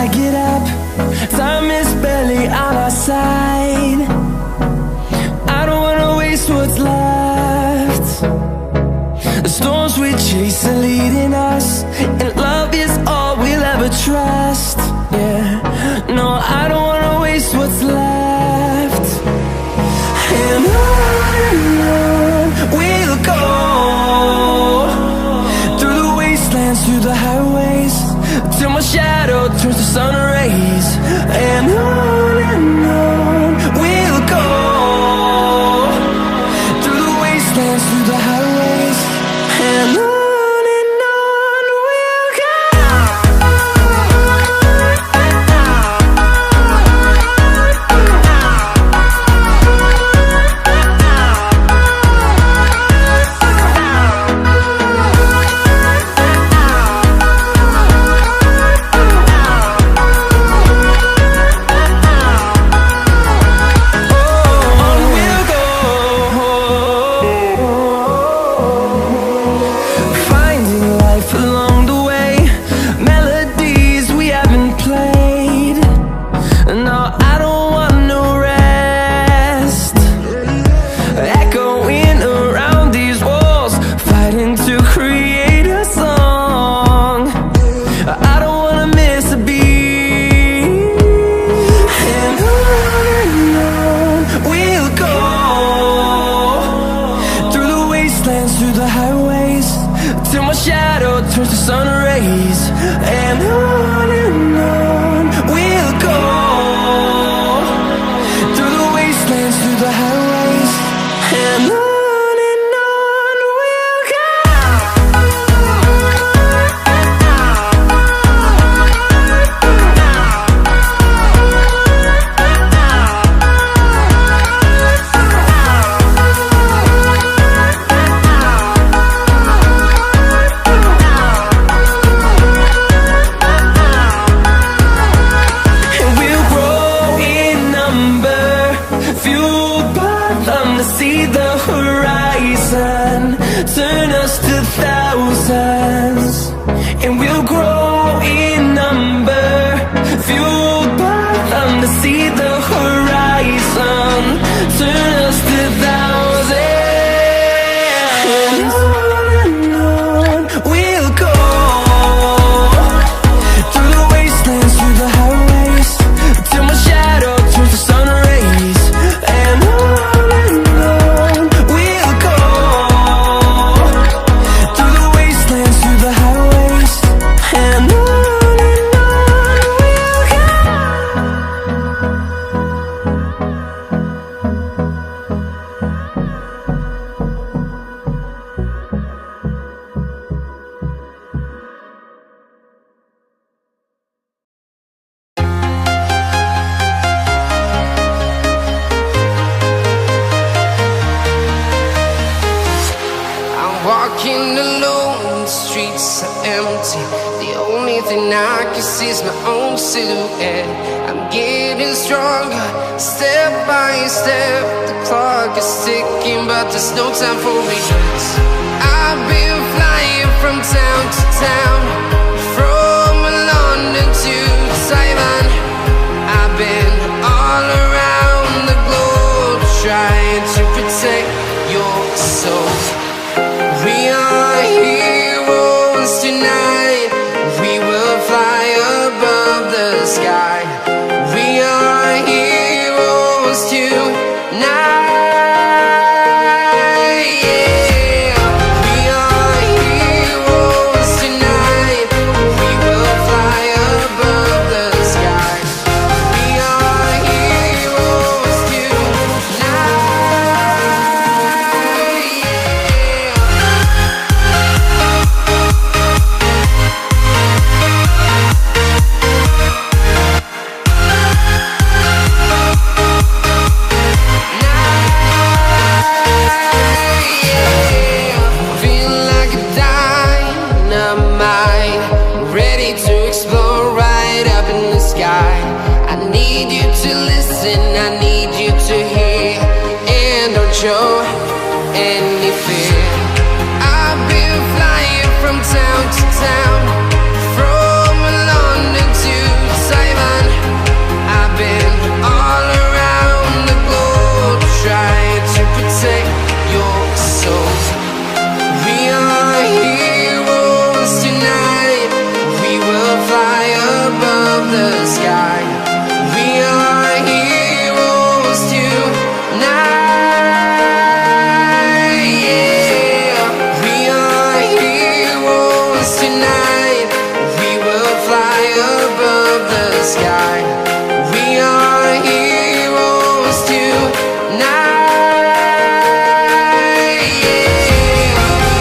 gotta get up. Time is barely on our side. I don't wanna waste what's left. The storms we chase are leading us, and love is all we'll ever trust. Yeah, no, I don't wanna waste what's left. And on we'll go, through the wastelands, through the highways, till my shadow turns to sun rays. And on we'll go, through the wastelands, through the highways, and on. Through the highways, till my shadow turns to sun rays. And on we'll go, through the wastelands, through the highways, and on. See the horizon turn us to thousands, and we'll grow in number, fueled by them to see the horizon turn us to thousands. And on we'll go, through the wastelands, through the highways, till my shadow turns to sun rays. And on walking alone, the streets are empty. The only thing I can see is my own silhouette. I'm getting stronger, step by step. The clock is ticking, but there's no time for regrets. I've been flying from town to town, from London to Taiwan. I've been all around the globe, trying to protect your soul. We are heroes tonight. We will fly above the sky. We are heroes tonight. Yeah. We are heroes tonight. We will fly above the sky. We are heroes tonight. I need you to listen, I need you to hear, and don't show. And